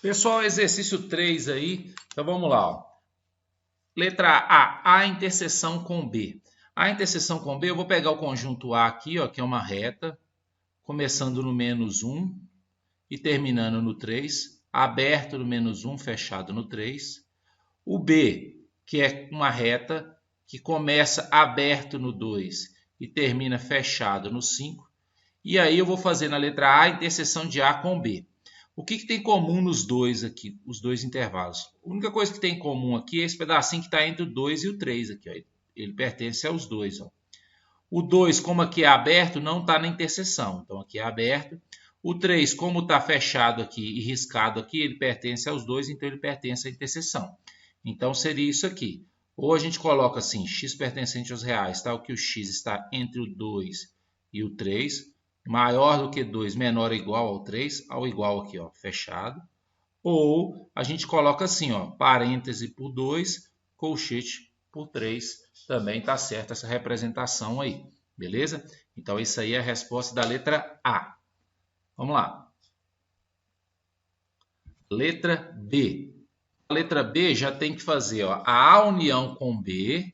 Pessoal, exercício 3 aí. Então vamos lá. Ó. Letra A interseção com B. A interseção com B, eu vou pegar o conjunto A aqui, ó, que é uma reta, começando no menos 1 e terminando no 3, aberto no menos 1, fechado no 3. O B, que é uma reta que começa aberto no 2 e termina fechado no 5. E aí eu vou fazer na letra A a interseção de A com B. O que tem em comum nos dois aqui, os dois intervalos? A única coisa que tem em comum aqui é esse pedacinho que está entre o 2 e o 3 aqui. Ó. Ele pertence aos dois. Ó. O 2, como aqui é aberto, não está na interseção. Então aqui é aberto. O 3, como está fechado aqui e riscado aqui, ele pertence aos dois, então ele pertence à interseção. Então seria isso aqui. Ou a gente coloca assim, x pertencente aos reais, tal que o x está entre o 2 e o 3, maior do que 2, menor ou igual ao 3, ao igual aqui, ó, fechado. Ou a gente coloca assim, ó, parêntese por 2, colchete por 3. Também está certa essa representação aí, beleza? Então, isso aí é a resposta da letra A. Vamos lá. Letra B. A letra B já tem que fazer ó, a A união com B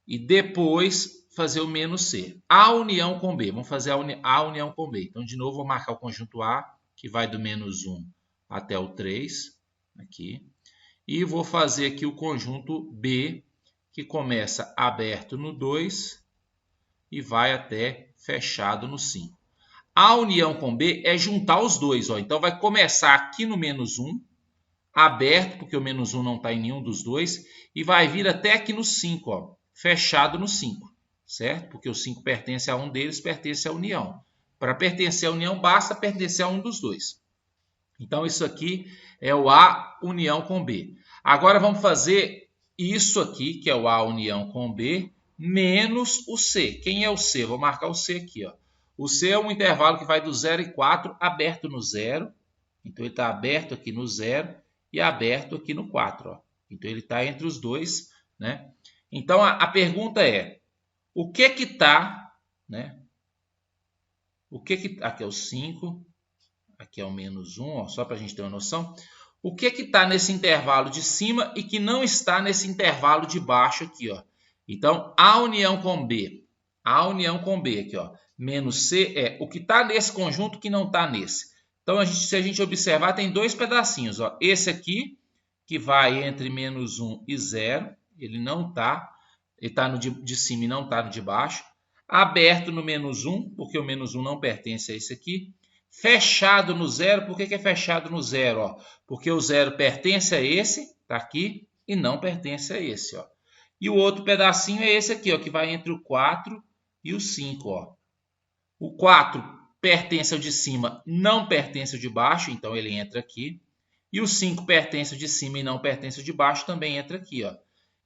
e depois fazer o menos C. A união com B. Vamos fazer a união com B. Então, de novo, vou marcar o conjunto A, que vai do menos 1 até o 3. Aqui. E vou fazer aqui o conjunto B, que começa aberto no 2 e vai até fechado no 5. A união com B é juntar os dois. Ó. Então, vai começar aqui no menos 1, aberto, porque o menos 1 não está em nenhum dos dois, e vai vir até aqui no 5, ó, fechado no 5, certo? Porque o 5 pertence a um deles, pertence à união. Para pertencer à união, basta pertencer a um dos dois. Então, isso aqui é o A união com B. Agora, vamos fazer isso aqui, que é o A união com B, menos o C. Quem é o C? Vou marcar o C aqui. Ó. O C é um intervalo que vai do 0 e 4, aberto no 0. Então, ele está aberto aqui no 0 e aberto aqui no 4. Ó. Então, ele está entre os dois. Né? Então, a pergunta é, o que que está... Né? Aqui é o 5, aqui é o menos 1, ó, só para a gente ter uma noção. O que está nesse intervalo de cima e que não está nesse intervalo de baixo aqui, ó. Então, A união com B. A união com B aqui, ó. Menos C é o que está nesse conjunto que não está nesse. Então, se a gente observar, tem dois pedacinhos, ó. Esse aqui, que vai entre menos 1 e 0. Ele não está. Ele está no de cima e não está no de baixo. Aberto no menos 1, porque o menos 1 não pertence a esse aqui. Fechado no 0, por que é fechado no 0? Ó? Porque o 0 pertence a esse, tá aqui, e não pertence a esse. Ó. E o outro pedacinho é esse aqui, ó, que vai entre o 4 e o 5. Ó. O 4 pertence ao de cima, não pertence ao de baixo, então ele entra aqui. E o 5 pertence ao de cima e não pertence ao de baixo, também entra aqui. Ó.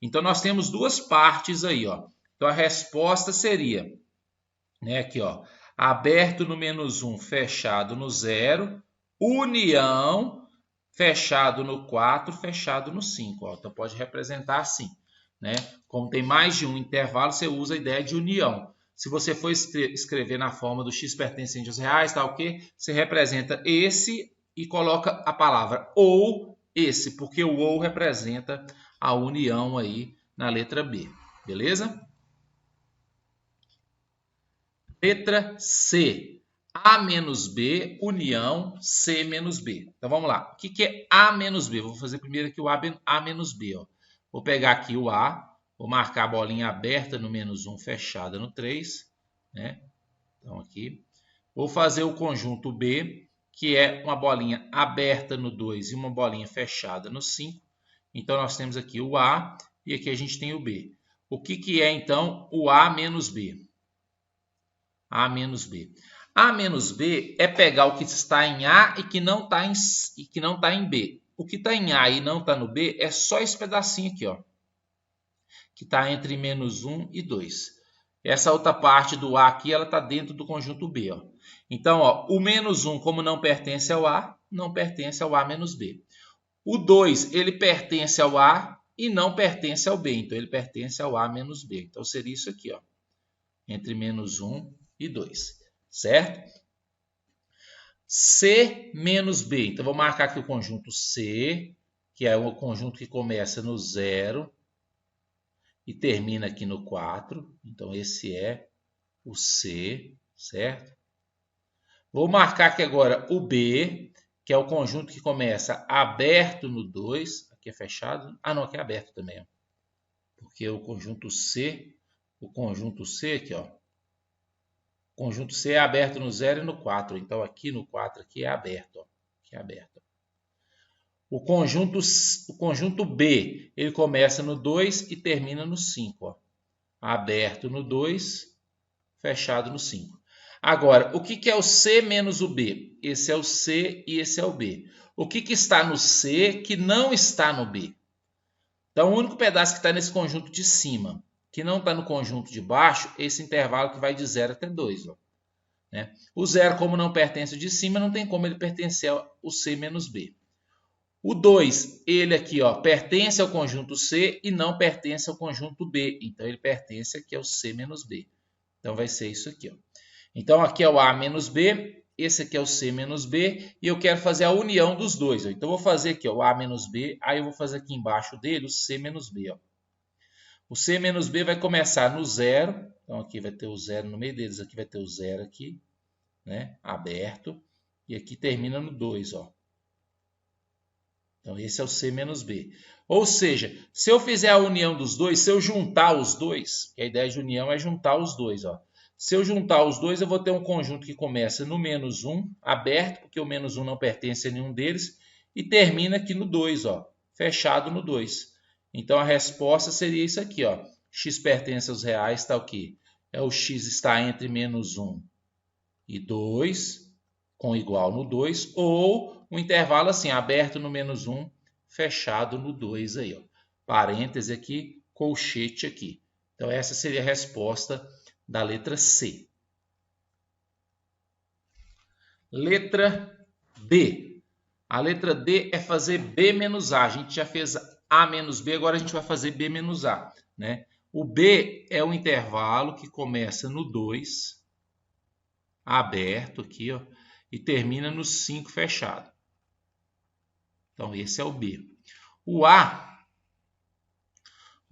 Então, nós temos duas partes aí. Ó. Então, a resposta seria, né, aqui, ó, aberto no menos 1, fechado no 0, união, fechado no 4, fechado no 5. Ó. Então, pode representar assim. Né? Como tem mais de um intervalo, você usa a ideia de união. Se você for escrever na forma do x pertencente aos reais, tá, ok? Você representa esse e coloca a palavra ou esse, porque o ou representa a união aí na letra B. Beleza? Letra C. A menos B, união C menos B. Então, vamos lá. O que é A menos B? Vou fazer primeiro aqui o A menos B. Ó. Vou pegar aqui o A, vou marcar a bolinha aberta no menos 1, fechada no 3. Né? Então, aqui. Vou fazer o conjunto B, que é uma bolinha aberta no 2 e uma bolinha fechada no 5. Então, nós temos aqui o A e aqui a gente tem o B. O que é, então, o A menos B? A menos B. A menos B é pegar o que está em A e que não está em B. O que está em A e não está no B é só esse pedacinho aqui, ó, que está entre menos 1 e 2. Essa outra parte do A aqui, ela está dentro do conjunto B. Ó. Então, ó, o menos 1, como não pertence ao A, não pertence ao A menos B. O 2, ele pertence ao A e não pertence ao B. Então, ele pertence ao A menos B. Então, seria isso aqui, ó, entre menos 1 e 2, certo? C menos B. Então, vou marcar aqui o conjunto C, que é o conjunto que começa no 0 e termina aqui no 4. Então, esse é o C, certo? Vou marcar aqui agora o B, que é o conjunto que começa aberto no 2. Aqui é fechado. Ah, não, aqui é aberto também. Ó. Porque o conjunto C aqui, ó. O conjunto C é aberto no 0 e no 4. Então, aqui no 4 aqui é aberto. Ó. Aqui é aberto. O conjunto B, ele começa no 2 e termina no 5. Ó. Aberto no 2, fechado no 5. Agora, o que é o C menos o B? Esse é o C e esse é o B. O que está no C que não está no B? Então, o único pedaço que está nesse conjunto de cima, que não está no conjunto de baixo, esse intervalo que vai de 0 até 2. Ó. Né? O 0, como não pertence ao de cima, não tem como ele pertencer ao C menos B. O 2, ele aqui, ó, pertence ao conjunto C e não pertence ao conjunto B. Então, ele pertence aqui ao C menos B. Então, vai ser isso aqui. Ó. Então, aqui é o A menos B, esse aqui é o C menos B, e eu quero fazer a união dos dois. Ó. Então, eu vou fazer aqui ó, o A menos B, aí eu vou fazer aqui embaixo dele o C menos B. Ó. O C menos B vai começar no 0, então aqui vai ter o 0 no meio deles, aqui vai ter o 0 aqui, né, aberto, e aqui termina no 2, ó. Então, esse é o C menos B. Ou seja, se eu fizer a união dos dois, se eu juntar os dois, que a ideia de união é juntar os dois, ó. Se eu juntar os dois, eu vou ter um conjunto que começa no menos 1, aberto, porque o menos 1 não pertence a nenhum deles, e termina aqui no 2, ó, fechado no 2. Então, a resposta seria isso aqui, ó. X pertence aos reais, está o quê? É o X está entre menos 1 e 2, com igual no 2, ou um intervalo assim, aberto no menos 1, fechado no 2 aí, ó. Parêntese aqui, colchete aqui. Então, essa seria a resposta da letra C. Letra D. A letra D é fazer B menos A. A gente já fez A menos B, agora a gente vai fazer B menos A. Né? O B é o intervalo que começa no 2, aberto aqui, ó, e termina no 5 fechado. Então, esse é o B. O A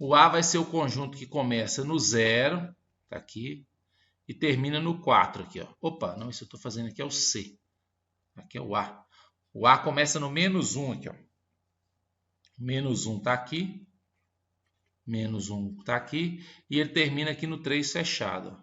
vai ser o conjunto que começa no 0, tá aqui, e termina no 4 aqui, ó. Opa, não, isso eu estou fazendo aqui é o C. Aqui é o A. O A começa no menos 1 aqui, ó. Menos 1 está aqui. Menos 1 está aqui. E ele termina aqui no 3 fechado.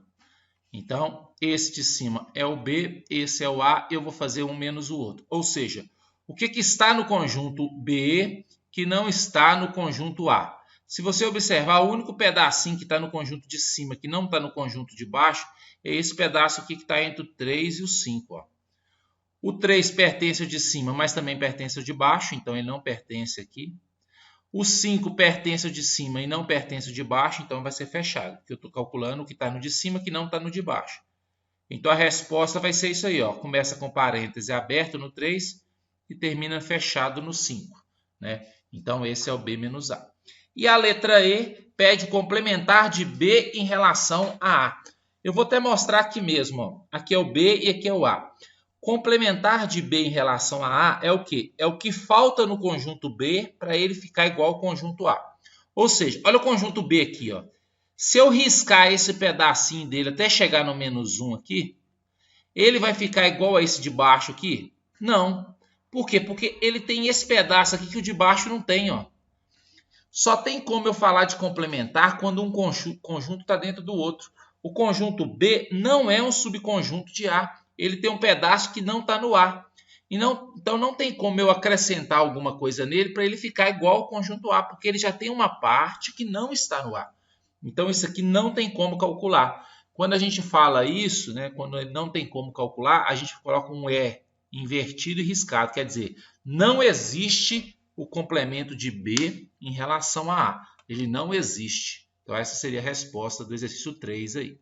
Então, esse de cima é o B, esse é o A, eu vou fazer um menos o outro. Ou seja, o que está no conjunto B que não está no conjunto A? Se você observar, o único pedacinho que está no conjunto de cima, que não está no conjunto de baixo, é esse pedaço aqui que está entre o 3 e o 5. Ó. O 3 pertence ao de cima, mas também pertence ao de baixo, então ele não pertence aqui. O 5 pertence ao de cima e não pertence ao de baixo, então vai ser fechado. Porque eu estou calculando o que está no de cima que não está no de baixo. Então a resposta vai ser isso aí. Ó. Começa com parêntese aberto no 3 e termina fechado no 5. Né? Então esse é o B menos A. E a letra E pede o complementar de B em relação a A. Eu vou até mostrar aqui mesmo. Ó. Aqui é o B e aqui é o A. Complementar de B em relação a A é o quê? É o que falta no conjunto B para ele ficar igual ao conjunto A. Ou seja, olha o conjunto B aqui. Ó. Se eu riscar esse pedacinho dele até chegar no menos 1 aqui, ele vai ficar igual a esse de baixo aqui? Não. Por quê? Porque ele tem esse pedaço aqui que o de baixo não tem. Ó. Só tem como eu falar de complementar quando um conjunto está dentro do outro. O conjunto B não é um subconjunto de A. Ele tem um pedaço que não está no A. Então não tem como eu acrescentar alguma coisa nele para ele ficar igual ao conjunto A, porque ele já tem uma parte que não está no A. Então isso aqui não tem como calcular. Quando a gente fala isso, né, quando não tem como calcular, a gente coloca um E invertido e riscado. Quer dizer, não existe o complemento de B em relação a A. Ele não existe. Então essa seria a resposta do exercício 3 aí.